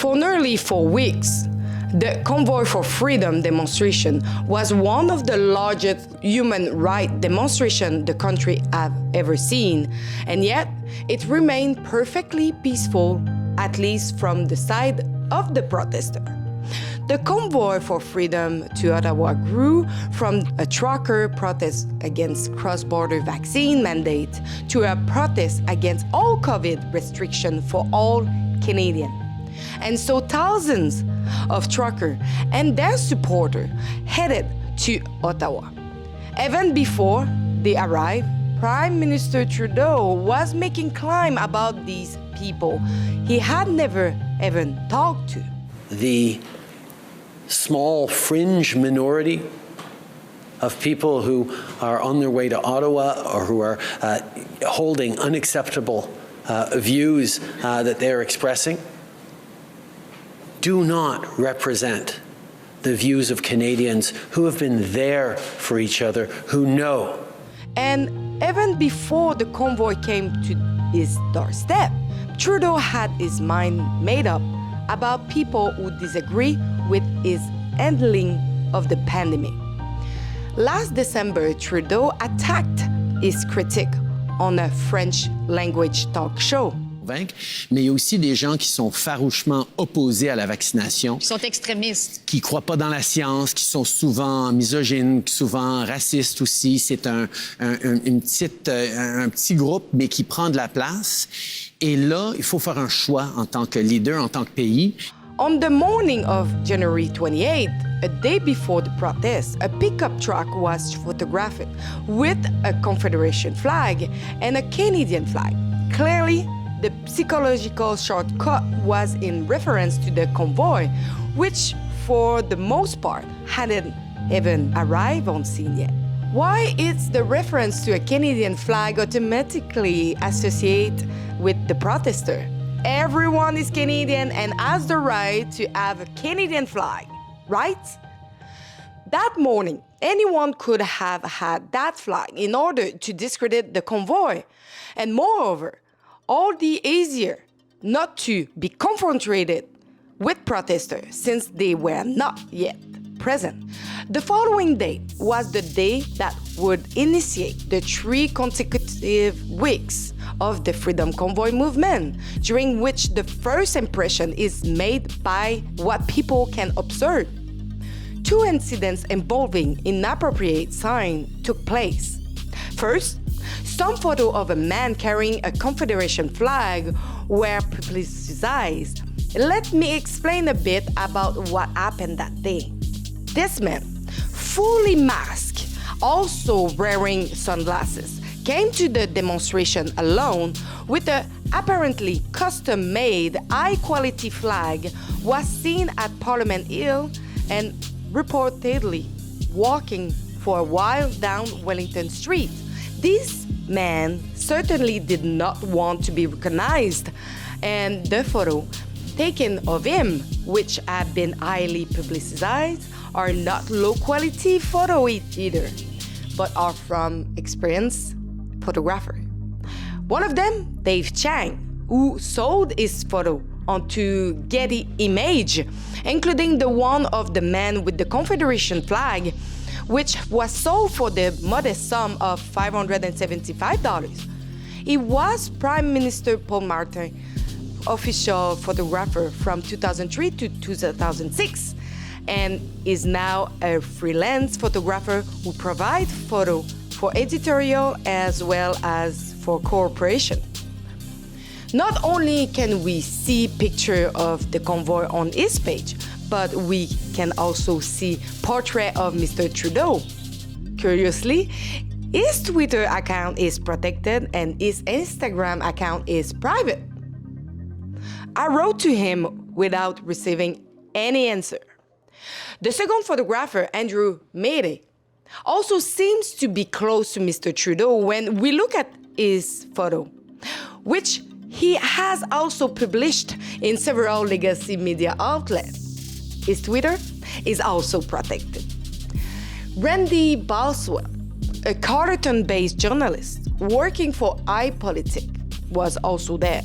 For nearly 4 weeks, the Convoy for Freedom demonstration was one of the largest human rights demonstrations the country have ever seen, and yet it remained perfectly peaceful, at least from the side of the protester. The Convoy for Freedom to Ottawa grew from a trucker protest against cross-border vaccine mandate to a protest against all COVID restrictions for all Canadians. And so thousands of truckers and their supporters headed to Ottawa. Even before they arrived, Prime Minister Trudeau was making claims about these people he had never even talked to. The small fringe minority of people who are on their way to Ottawa or who are holding unacceptable views that they're expressing do not represent the views of Canadians who have been there for each other, who know. And even before the convoy came to his doorstep, Trudeau had his mind made up about people who disagree with his handling of the pandemic. Last December, Trudeau attacked his critic on a French language talk show. Mais il y a aussi des gens qui sont farouchement opposés à la vaccination. Qui sont extrémistes. Qui ne croient pas dans la science, qui sont souvent misogynes, souvent racistes aussi. C'est un petit groupe, mais qui prend de la place. Et là, il faut faire un choix en tant que leader, en tant que pays. On the morning of January 28th, a day before the protest, a pickup truck was photographed with a Confederation flag and a Canadian flag. Clearly, the psychological shortcut was in reference to the convoy, which for the most part hadn't even arrived on scene yet. Why is the reference to a Canadian flag automatically associated with the protester? Everyone is Canadian and has the right to have a Canadian flag, right? That morning, anyone could have had that flag in order to discredit the convoy. And moreover, all the easier not to be confronted with protesters since they were not yet present. The following day was the day that would initiate the 3 consecutive weeks of the Freedom Convoy movement, during which the first impression is made by what people can observe. 2 incidents involving inappropriate signs took place. First, some photos of a man carrying a Confederation flag were publicized. Let me explain a bit about what happened that day. This man, fully masked, also wearing sunglasses, came to the demonstration alone with a apparently custom-made high-quality flag, was seen at Parliament Hill and reportedly walking for a while down Wellington Street. This man certainly did not want to be recognized, and the photo taken of him, which have been highly publicized, are not low-quality photos either, but are from experienced photographers. One of them, Dave Chang, who sold his photo onto Getty Image, including the one of the man with the Confederation flag, which was sold for the modest sum of $575. He was Prime Minister Paul Martin's official photographer from 2003 to 2006, and is now a freelance photographer who provides photos for editorial as well as for corporation. Not only can we see pictures of the convoy on his page, but we can also see portrait of Mr. Trudeau. Curiously, his Twitter account is protected and his Instagram account is private. I wrote to him without receiving any answer. The second photographer, Andrew Mayday, also seems to be close to Mr. Trudeau when we look at his photo, which he has also published in several legacy media outlets. His Twitter is also protected. Randy Boswell, a Carleton-based journalist working for iPolitic, was also there.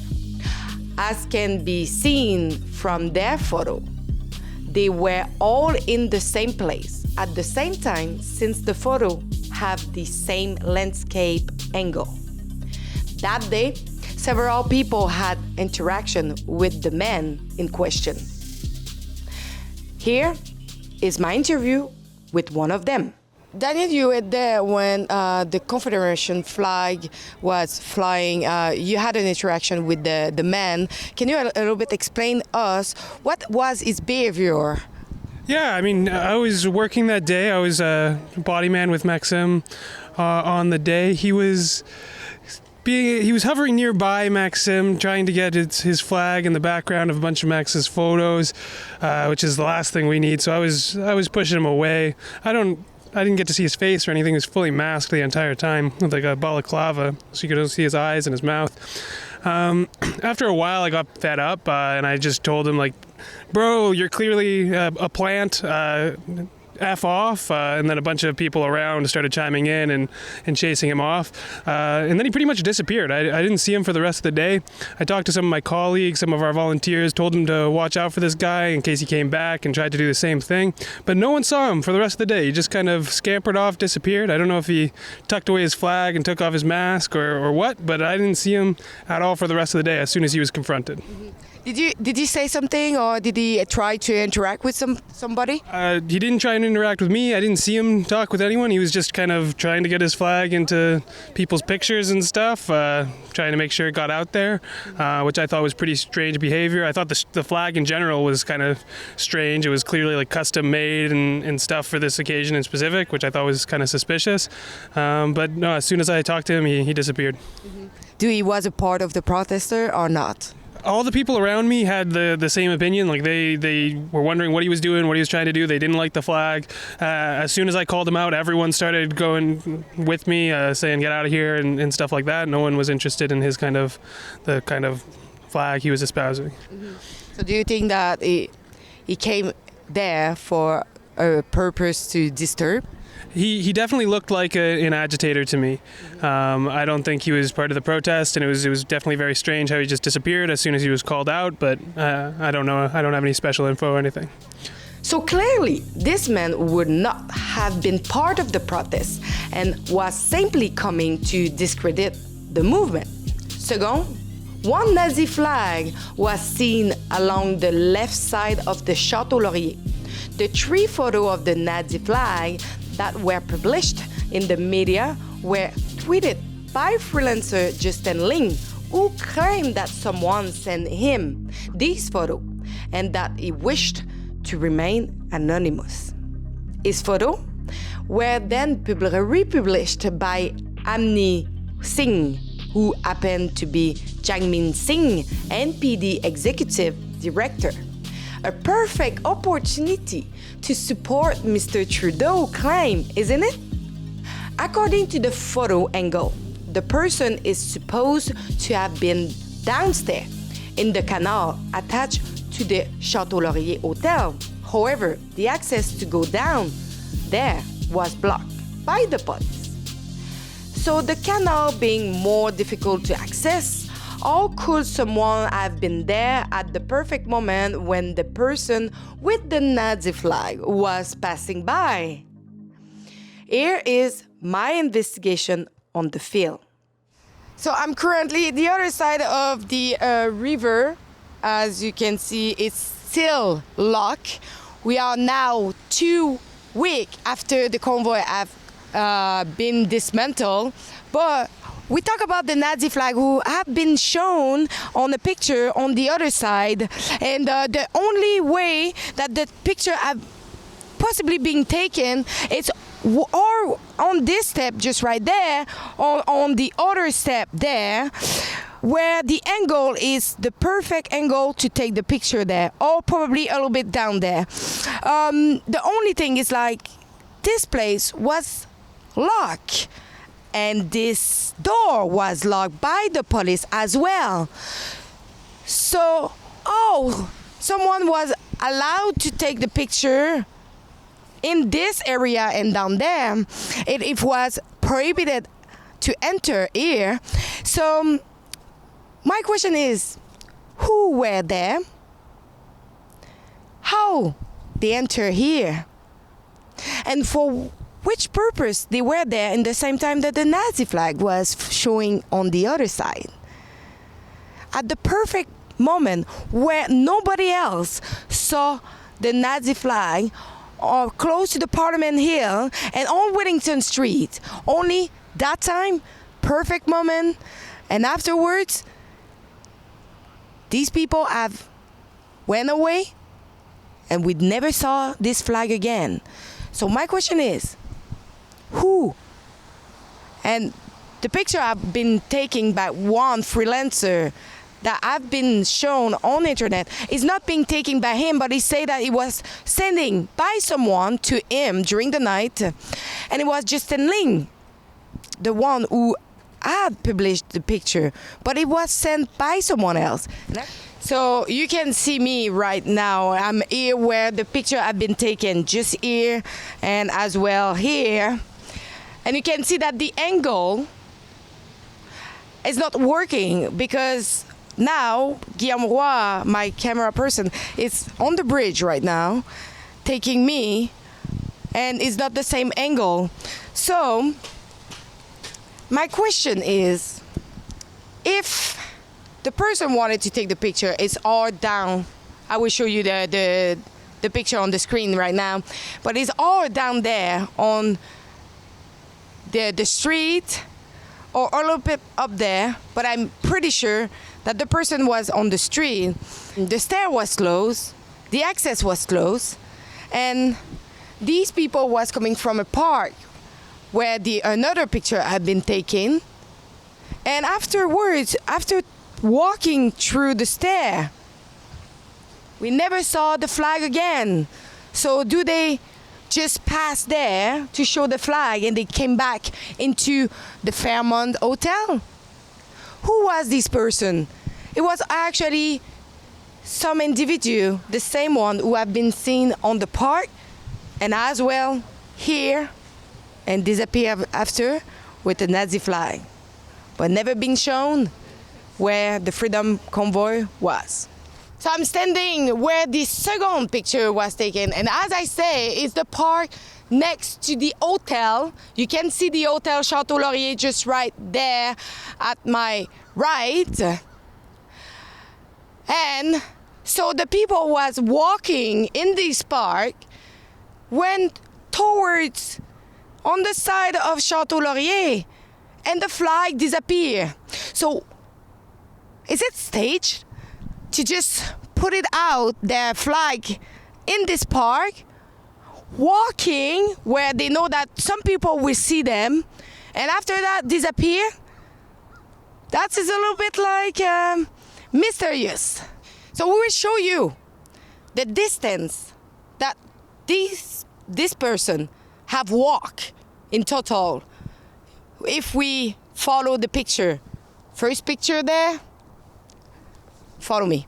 As can be seen from their photo, they were all in the same place at the same time, since the photo have the same landscape angle. That day, several people had interaction with the man in question. Here is my interview with one of them. Daniel, you were there when the Confederation flag was flying. You had an interaction with the man. Can you a little bit explain us what was his behavior? Yeah, I mean, I was working that day. I was a body man with Maxim on the day. He was hovering nearby Maxim, trying to get his flag in the background of a bunch of Max's photos, which is the last thing we need. So I was pushing him away. I didn't get to see his face or anything. He was fully masked the entire time with like a balaclava, so you could only see his eyes and his mouth. After a while, I got fed up, and I just told him, like, bro, you're clearly a plant. F off, and then a bunch of people around started chiming in and chasing him off, and then he pretty much disappeared. I didn't see him for the rest of the day. I talked to some of my colleagues, some of our volunteers, told them to watch out for this guy in case he came back, and tried to do the same thing, but no one saw him for the rest of the day. He just kind of scampered off, disappeared. I don't know if he tucked away his flag and took off his mask or what, but I didn't see him at all for the rest of the day as soon as he was confronted. Mm-hmm. Did he say something, or did he try to interact with somebody? He didn't try and interact with me. I didn't see him talk with anyone. He was just kind of trying to get his flag into people's pictures and stuff, trying to make sure it got out there, which I thought was pretty strange behavior. I thought the flag in general was kind of strange. It was clearly like custom made and stuff for this occasion in specific, which I thought was kind of suspicious. But no, as soon as I talked to him, he disappeared. Mm-hmm. Do he was a part of the protester or not? All the people around me had the same opinion. Like they were wondering what he was doing, what he was trying to do. They didn't like the flag. As soon as I called him out, everyone started going with me, saying get out of here and stuff like that. No one was interested in the kind of flag he was espousing. Mm-hmm. So do you think that he came there for a purpose to disturb? He definitely looked like an agitator to me. I don't think he was part of the protest, and it was definitely very strange how he just disappeared as soon as he was called out, but I don't know. I don't have any special info or anything. So clearly, this man would not have been part of the protest and was simply coming to discredit the movement. Second, one Nazi flag was seen along the left side of the Château Laurier. The 3 photos of the Nazi flag that were published in the media were tweeted by freelancer Justin Ling, who claimed that someone sent him these photos and that he wished to remain anonymous. His photos were then republished by Amni Singh, who happened to be Jagmeet Singh, NPD Executive Director. A perfect opportunity to support Mr. Trudeau's claim, isn't it? According to the photo angle, the person is supposed to have been downstairs in the canal attached to the Château Laurier Hotel. However, the access to go down there was blocked by the police. So the canal being more difficult to access, how could someone have been there at the perfect moment when the person with the Nazi flag was passing by? Here is my investigation on the field. So I'm currently at the other side of the river. As you can see, it's still locked. We are now 2 weeks after the convoy have been dismantled, but we talk about the Nazi flag who have been shown on the picture on the other side, and the only way that the picture have possibly been taken is or on this step just right there, or on the other step there, where the angle is the perfect angle to take the picture there, or probably a little bit down there. The only thing is like this place was locked, and this door was locked by the police as well. So, someone was allowed to take the picture in this area and down there. It was prohibited to enter here. So, my question is, who were there, how they enter here, and for which purpose they were there in the same time that the Nazi flag was showing on the other side. At the perfect moment where nobody else saw the Nazi flag or close to the Parliament Hill and on Whittington Street, only that time, perfect moment, and afterwards, these people have went away and we never saw this flag again. So my question is, who? And the picture I've been taking by one freelancer that I've been shown on the internet is not being taken by him, but he said that it was sending by someone to him during the night, and it was Justin Ling, the one who had published the picture, but it was sent by someone else. So you can see me right now. I'm here where the picture had been taken, just here and as well here. And you can see that the angle is not working because now Guillaume Roy, my camera person, is on the bridge right now, taking me, and it's not the same angle. So my question is, if the person wanted to take the picture, it's all down. I will show you the picture on the screen right now, but it's all down there on the street or a little bit up there, but I'm pretty sure that the person was on the street. The stair was closed, the access was closed, and these people was coming from a park where another picture had been taken. And afterwards, after walking through the stair, we never saw the flag again. So do they just pass there to show the flag and they came back into the Fairmont Hotel? Who was this person? It was actually some individual, the same one who have been seen on the park and as well here and disappear after with the Nazi flag, but never been shown where the Freedom Convoy was. So I'm standing where the second picture was taken, and as I say, it's the park next to the hotel. You can see the Hotel Chateau Laurier just right there at my right. And so the people was walking in this park, went towards on the side of Chateau Laurier, and the flag disappeared. So is it staged to just put it out, their flag, in this park, walking where they know that some people will see them, and after that disappear? That is a little bit like mysterious. So we will show you the distance that this person have walked in total. If we follow the picture, first picture there, follow me.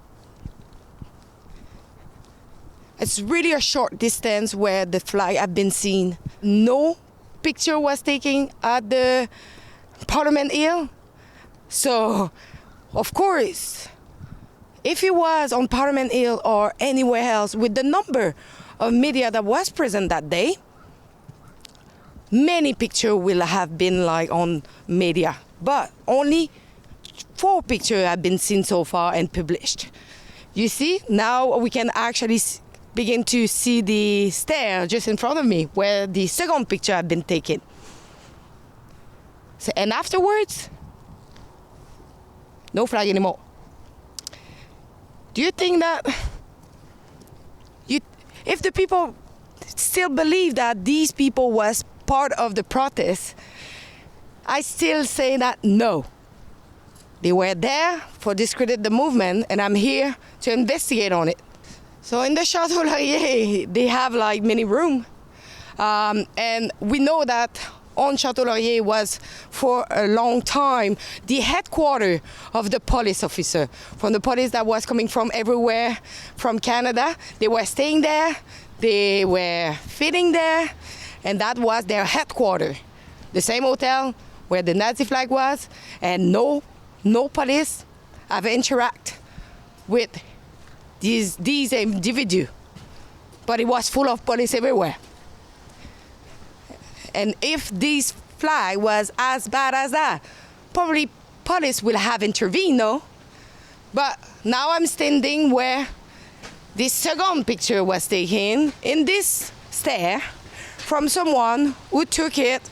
It's really a short distance where the flag have been seen. No picture was taken at the Parliament Hill. So, of course, if it was on Parliament Hill or anywhere else with the number of media that was present that day, many pictures will have been like on media, but only 4 pictures have been seen so far and published. You see, now we can actually begin to see the stair just in front of me where the second picture had been taken. So, and afterwards, no flag anymore. Do you think that if the people still believe that these people was part of the protest, I still say that no. They were there for discredit the movement, and I'm here to investigate on it. So in the Chateau Laurier, they have like many rooms, and we know that on Chateau Laurier was for a long time the headquarters of the police officer, from the police that was coming from everywhere from Canada. They were staying there, they were feeding there, and that was their headquarters. The same hotel where the Nazi flag was, and no police have interacted with these individuals, but it was full of police everywhere. And if this flag was as bad as that, probably police will have intervened, no? But now I'm standing where this second picture was taken in this stair from someone who took it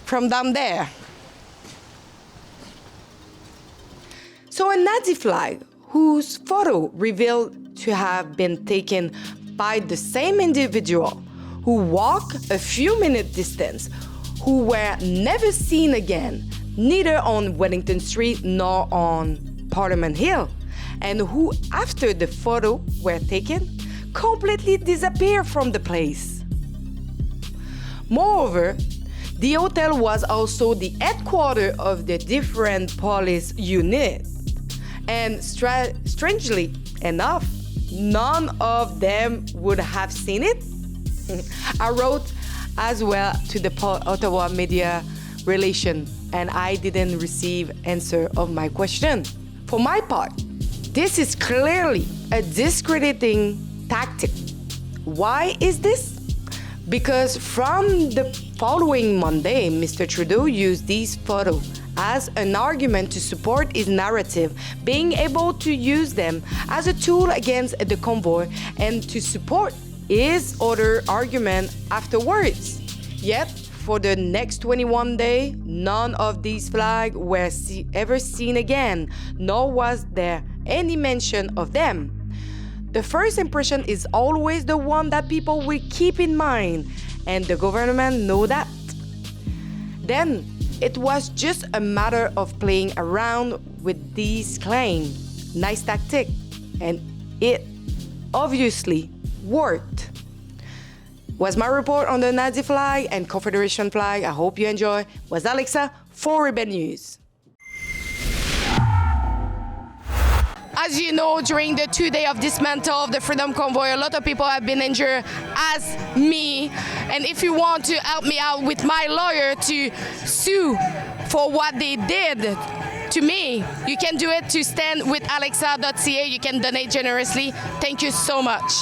from down there. So a Nazi flag whose photo revealed to have been taken by the same individual who walked a few minutes distance, who were never seen again, neither on Wellington Street nor on Parliament Hill, and who, after the photo were taken, completely disappeared from the place. Moreover, the hotel was also the headquarters of the different police units, and strangely enough, none of them would have seen it. I wrote as well to the Ottawa Media Relation, and I didn't receive answer of my question. For my part, this is clearly a discrediting tactic. Why is this? Because from the following Monday, Mr. Trudeau used these photos as an argument to support his narrative, being able to use them as a tool against the convoy and to support his other argument afterwards. Yet, for the next 21 days, none of these flags were ever seen again, nor was there any mention of them. The first impression is always the one that people will keep in mind, and the government know that. Then, it was just a matter of playing around with these claims. Nice tactic, and it obviously worked. Was my report on the Nazi flag and Confederation flag. I hope you enjoy. Was Alexa for Rebel News. As you know, during the 2 days of dismantle of the Freedom Convoy, a lot of people have been injured, as me. And if you want to help me out with my lawyer to sue for what they did to me, you can do it to standwithalexa.ca. You can donate generously. Thank you so much.